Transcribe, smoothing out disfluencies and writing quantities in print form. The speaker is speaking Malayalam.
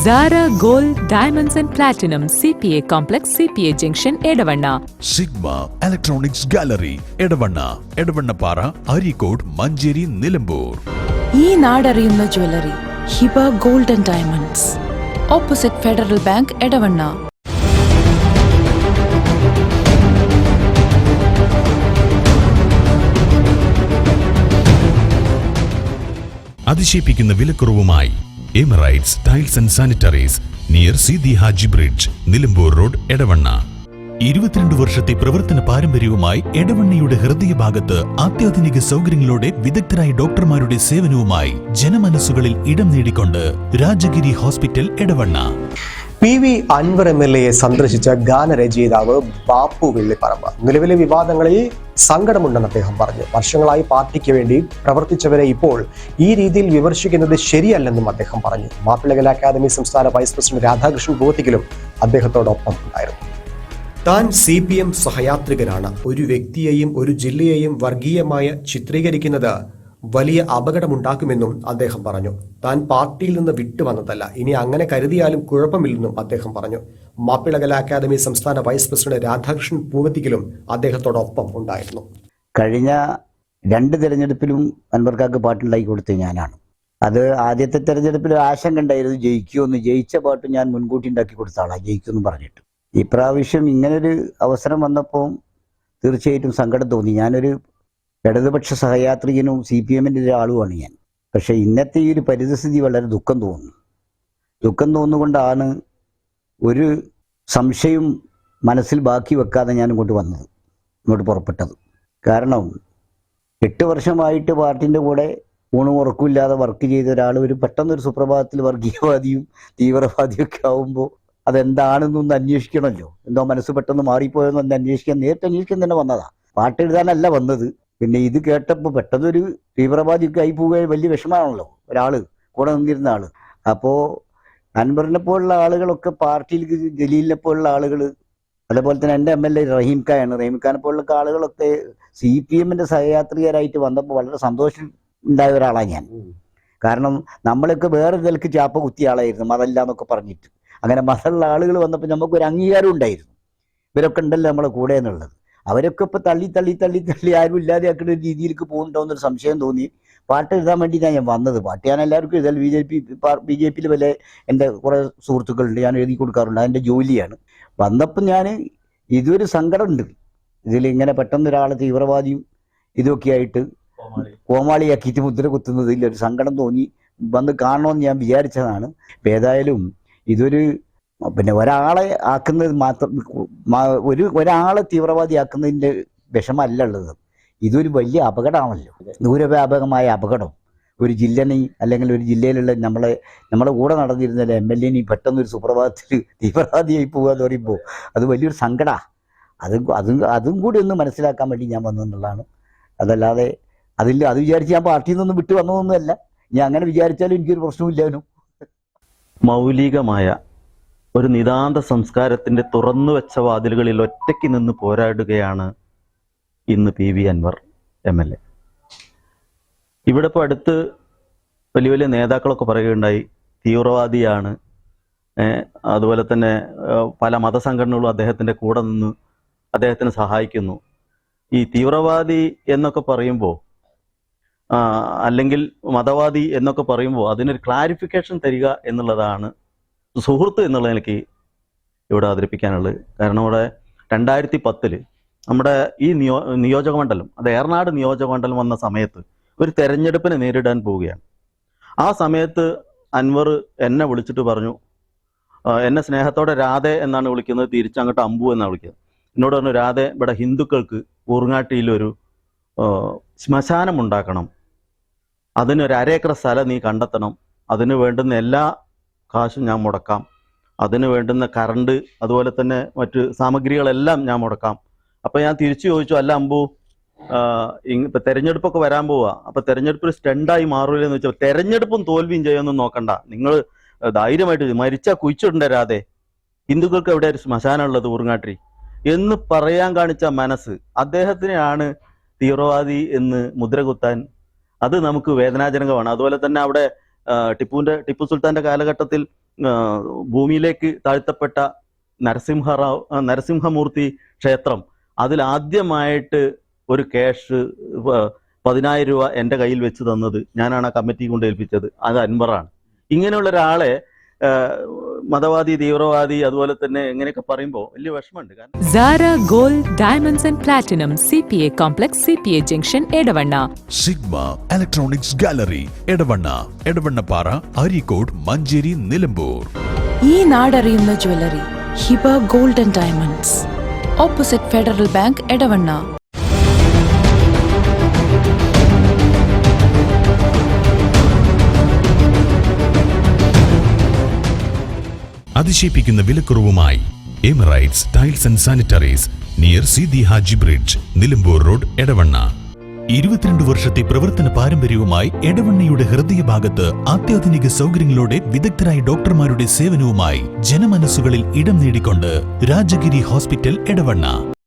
Zara Gold Diamonds and Platinum CPA Complex CPA Junction Edavanna. Sigma Electronics Gallery Edavanna Edavannapara Arikode Manjeri Nilambur. ഈ നാടറിയുന്ന jewellery Hiba gold and diamonds, opposite Federal Bank, Edavanna. അതിശയിപ്പിക്കുന്ന വിലക്കുറവുമായി Emirates tiles and sanitaries near Seethi Haji bridge, Nilambur road, Edavanna. 22 വർഷത്തെ പ്രവർത്തന പാരമ്പര്യവുമായി എടവണ്ണയുടെ ഹൃദയഭാഗത്ത് അത്യാധുനിക സൗകര്യങ്ങളോടെ വിദഗ്ധരായ ഡോക്ടർമാരുടെ സേവനവുമായി ജനമനസ്സുകളിൽ ഇടം നേടിക്കൊണ്ട് Rajagiri hospital, Edavanna. PV Anvar MLA സന്ദർശിച്ച ഗാനരചയിതാവ് ബാപ്പു വെള്ളിപ്പറമ്പ് നിലവിലെ വിവാദങ്ങളിൽ സങ്കടമുണ്ടെന്ന് അദ്ദേഹം പറഞ്ഞു. വർഷങ്ങളായി പാർട്ടിക്ക് വേണ്ടി പ്രവർത്തിച്ചവരെ ഇപ്പോൾ ഈ രീതിയിൽ വിമർശിക്കുന്നത് ശരിയല്ലെന്നും അദ്ദേഹം പറഞ്ഞു. മാപ്പിളകല അക്കാദമി സംസ്ഥാന വൈസ് പ്രസിഡന്റ് രാധാകൃഷ്ണൻ ബോത്തിക്കലും അദ്ദേഹത്തോടൊപ്പം ഉണ്ടായിരുന്നു. താൻ CPM സഹയാത്രികനാണ്. ഒരു വ്യക്തിയെയും ഒരു ജില്ലയെയും വർഗീയമായി ചിത്രീകരിക്കുന്നത് വലിയ അപകടമുണ്ടാക്കുമെന്നും അദ്ദേഹം പറഞ്ഞു. താൻ പാർട്ടിയിൽ നിന്ന് വിട്ടുവന്നതല്ല, ഇനി അങ്ങനെ കരുതിയാലും കുഴപ്പമില്ലെന്നും അദ്ദേഹം പറഞ്ഞു. മാപ്പിളകല അക്കാദമി സംസ്ഥാന വൈസ് പ്രസിഡന്റ് രാധാകൃഷ്ണൻ പൂവത്തിക്കലും അദ്ദേഹത്തോടൊപ്പം ഉണ്ടായിരുന്നു. കഴിഞ്ഞ 2 തെരഞ്ഞെടുപ്പിലും അൻവർക്കാക്ക് പാട്ടുണ്ടാക്കി കൊടുത്തത് ഞാനാണ്. അത് ആദ്യത്തെ തെരഞ്ഞെടുപ്പിൽ ആശങ്ക ഉണ്ടായിരുന്നു ജയിക്കുമെന്ന്. ജയിച്ച പാട്ട് ഞാൻ മുൻകൂട്ടി ഉണ്ടാക്കി കൊടുത്ത ആളാണ്, ജയിക്കുമെന്ന് പറഞ്ഞിട്ട്. ഇപ്രാവശ്യം ഇങ്ങനൊരു അവസരം വന്നപ്പോൾ തീർച്ചയായിട്ടും സങ്കടം തോന്നി. ഞാനൊരു ഇടതുപക്ഷ സഹയാത്രികനും CPMൻ്റെ ഒരാളുമാണ് ഞാൻ. പക്ഷേ ഇന്നത്തെ ഈ ഒരു പരിസ്ഥിതി വളരെ ദുഃഖം തോന്നുകൊണ്ടാണ് ഒരു സംശയം മനസ്സിൽ ബാക്കി വെക്കാതെ ഞാൻ ഇങ്ങോട്ട് പുറപ്പെട്ടത്. കാരണം 8 വർഷമായിട്ട് പാർട്ടിൻ്റെ കൂടെ ഊണും ഉറക്കമില്ലാതെ വർക്ക് ചെയ്ത ഒരാൾ ഒരു പെട്ടെന്നൊരു സുപ്രഭാതത്തിൽ വർഗീയവാദിയും തീവ്രവാദിയും ഒക്കെ ആവുമ്പോൾ അതെന്താണെന്നൊന്ന് അന്വേഷിക്കണമല്ലോ. എന്തോ മനസ്സ് പെട്ടെന്ന് മാറിപ്പോയെന്നൊന്ന് നേരിട്ട് അന്വേഷിക്കാൻ തന്നെ വന്നതാ. പാട്ട് എഴുതാനല്ല വന്നത്. പിന്നെ ഇത് കേട്ടപ്പോൾ പെട്ടെന്നൊരു തീവ്രവാദിയൊക്കെ ആയി പോവുക വലിയ വിഷമാണല്ലോ, ഒരാൾ കൂടെ നിന്നിരുന്ന ആൾ. അപ്പോൾ അൻവറിനെ പോലുള്ള ആളുകളൊക്കെ പാർട്ടിയിൽ, ജലീലിനെ പോലുള്ള ആളുകൾ, അതേപോലെ തന്നെ എൻ്റെ MLA റഹീംഖാനെ പോലുള്ള ആളുകളൊക്കെ CPMൻ്റെ സഹയാത്രികരായിട്ട് വന്നപ്പോൾ വളരെ സന്തോഷം ഉണ്ടായ ഒരാളാണ് ഞാൻ. കാരണം നമ്മളൊക്കെ വേറെ നിലക്ക് ചാപ്പ കുത്തിയ ആളായിരുന്നു, മതമില്ല എന്നൊക്കെ പറഞ്ഞിട്ട്. അങ്ങനെ മതമുള്ള ആളുകൾ വന്നപ്പോൾ നമുക്കൊരു അംഗീകാരം ഉണ്ടായിരുന്നു, ഇവരൊക്കെ ഉണ്ടല്ലോ നമ്മളെ കൂടെ എന്നുള്ളത്. അവരൊക്കെ ഇപ്പോൾ തള്ളി ആരും ഇല്ലാതെ ആക്കുന്ന ഒരു രീതിയിലേക്ക് പോകുന്നുണ്ടോയെന്നൊരു സംശയം തോന്നി. പാട്ട് എഴുതാൻ വേണ്ടിയിട്ടാണ് ഞാൻ വന്നത്. പാട്ട് ഞാൻ എല്ലാവർക്കും എഴുതാൻ BJPയിൽ വല്ല എൻ്റെ കുറേ സുഹൃത്തുക്കളുണ്ട്, ഞാൻ എഴുതി കൊടുക്കാറുണ്ട്, അതിൻ്റെ ജോലിയാണ്. വന്നപ്പോൾ ഞാൻ ഇതൊരു സങ്കടമുണ്ട്. ഇതിലിങ്ങനെ പെട്ടെന്ന് ഒരാൾ തീവ്രവാദിയും ഇതൊക്കെ ആയിട്ട് കോമാളിയാക്കിയിട്ട് മുദ്ര കുത്തുന്നതിൽ ഒരു സങ്കടം തോന്നി. വന്ന് കാണണമെന്ന് ഞാൻ വിചാരിച്ചതാണ്. ഇപ്പം ഏതായാലും ഇതൊരു ഒരാളെ ആക്കുന്നത് മാത്രം, ഒരാളെ തീവ്രവാദിയാക്കുന്നതിൻ്റെ വിഷമല്ല ഉള്ളത്. ഇതൊരു വലിയ അപകടമാണല്ലോ, ദൂരവ്യാപകമായ അപകടം. ഒരു ജില്ലനെ അല്ലെങ്കിൽ ഒരു ജില്ലയിലുള്ള നമ്മളെ കൂടെ നടന്നിരുന്ന MLA പെട്ടെന്നൊരു സുപ്രഭാതത്തിൽ തീവ്രവാദിയായി പോകുക എന്ന് പറയുമ്പോൾ അത് വലിയൊരു സങ്കടമാണ്. അതും കൂടി ഒന്ന് മനസ്സിലാക്കാൻ വേണ്ടി ഞാൻ വന്നതെന്നുള്ളതാണ്. അതല്ലാതെ അത് വിചാരിച്ച് ഞാൻ പാർട്ടിയിൽ നിന്നൊന്നും വിട്ടു വന്നതൊന്നുമല്ല. ഞാൻ അങ്ങനെ വിചാരിച്ചാലും എനിക്കൊരു പ്രശ്നമില്ലാനും. മൗലികമായ ഒരു നിതാന്ത സംസ്കാരത്തിൻ്റെ തുറന്നു വെച്ച വാതിലുകളിൽ ഒറ്റയ്ക്ക് നിന്ന് പോരാടുകയാണ് ഇന്ന് PV അൻവർ MLA. ഇവിടെ ഇപ്പോൾ അടുത്ത് വലിയ നേതാക്കളൊക്കെ പറയുകയുണ്ടായി, തീവ്രവാദിയാണ്. അതുപോലെ തന്നെ പല മതസംഘടനകളും അദ്ദേഹത്തിൻ്റെ കൂടെ നിന്ന് അദ്ദേഹത്തിന് സഹായിക്കുന്നു. ഈ തീവ്രവാദി എന്നൊക്കെ പറയുമ്പോൾ, അല്ലെങ്കിൽ മതവാദി എന്നൊക്കെ പറയുമ്പോൾ അതിനൊരു ക്ലാരിഫിക്കേഷൻ തരിക എന്നുള്ളതാണ് സുഹൃത്ത് എന്നുള്ള എനിക്ക് ഇവിടെ അവതരിപ്പിക്കാനുള്ളത്. കാരണം ഇവിടെ 2010 നമ്മുടെ ഈ നിയോജകമണ്ഡലം, അത് ഏറനാട് നിയോജകമണ്ഡലം വന്ന സമയത്ത് ഒരു തെരഞ്ഞെടുപ്പിനെ നേരിടാൻ പോവുകയാണ്. ആ സമയത്ത് അൻവർ എന്നെ വിളിച്ചിട്ട് പറഞ്ഞു, എന്നെ സ്നേഹത്തോടെ രാധെ എന്നാണ് വിളിക്കുന്നത്, തിരിച്ചങ്ങോട്ട് അമ്പു എന്നാണ് വിളിക്കുന്നത്. എന്നോട് പറഞ്ഞു, രാധെ, ഇവിടെ ഹിന്ദുക്കൾക്ക് ഊർങ്ങാട്ടിയിലൊരു ശ്മശാനം ഉണ്ടാക്കണം, അതിനൊരു 1 ഏക്കർ സ്ഥലം നീ കണ്ടെത്തണം, അതിന് വേണ്ടുന്ന എല്ലാ കാശും ഞാൻ മുടക്കാം, അതിന് വേണ്ടുന്ന കറണ്ട് അതുപോലെ തന്നെ മറ്റ് സാമഗ്രികളെല്ലാം ഞാൻ മുടക്കാം. അപ്പം ഞാൻ തിരിച്ചു ചോദിച്ചു, അല്ല അമ്പു, ഇപ്പം തെരഞ്ഞെടുപ്പൊക്കെ വരാൻ പോവുക, അപ്പം തെരഞ്ഞെടുപ്പിൽ സ്റ്റണ്ടായി മാറൂലെന്ന് വെച്ചാൽ തെരഞ്ഞെടുപ്പും തോൽവിയും ചെയ്യുമെന്നും നോക്കണ്ട, നിങ്ങൾ ധൈര്യമായിട്ട് മരിച്ചാൽ കുഴിച്ചിട്ടുണ്ടരാതെ, ഹിന്ദുക്കൾക്ക് എവിടെ ഒരു ശ്മശാനം ഉള്ളത് ഊർങ്ങാട്ടി എന്ന് പറയാൻ കാണിച്ച മനസ്സ്, അദ്ദേഹത്തിനെയാണ് തീവ്രവാദി എന്ന് മുദ്ര കുത്താൻ, അത് നമുക്ക് വേദനാജനകമാണ്. അതുപോലെ തന്നെ അവിടെ ടിപ്പു സുൽത്താന്റെ കാലഘട്ടത്തിൽ ഭൂമിയിലേക്ക് താഴ്ത്തപ്പെട്ട നരസിംഹമൂർത്തി ക്ഷേത്രം, അതിലാദ്യമായിട്ട് ഒരു ക്യാഷ് 10,000 രൂപ എൻ്റെ കയ്യിൽ വെച്ച് തന്നത് ഞാനാണ് ആ കമ്മിറ്റി കൊണ്ട് ഏൽപ്പിച്ചത്. അത് അൻവറാണ്. ഇങ്ങനെയുള്ള ഒരാളെ മതവാദി, തീവ്രവാദി, അതുപോലെ തന്നെ എങ്ങനെയൊക്കെ പറയുമ്പോൾ വലിയ വിഷമമുണ്ട്. കാരണം Zara Gold Diamonds and Platinum CPA Complex CPA Junction Edavanna. Sigma electronics gallery Edavanna, Edavannappara, Areekode, Manjeri, Nilambur. ഈ നാടറിയുന്ന jewellery Hiba golden diamonds, opposite Federal Bank Edavanna. അതിശയിപ്പിക്കുന്ന വിലക്കുറവുമായി Emirates tiles and sanitaries near Seethi Haji bridge, Nilambur road, Edavanna. 22 വർഷത്തെ പ്രവർത്തന പാരമ്പര്യവുമായി എടവണ്ണയുടെ ഹൃദയഭാഗത്ത് അത്യാധുനിക സൗകര്യങ്ങളോടെ വിദഗ്ധരായ ഡോക്ടർമാരുടെ സേവനവുമായി ജനമനസ്സുകളിൽ ഇടം നേടിക്കൊണ്ട് രാജഗിരി ഹോസ്പിറ്റൽ, എടവണ്ണ.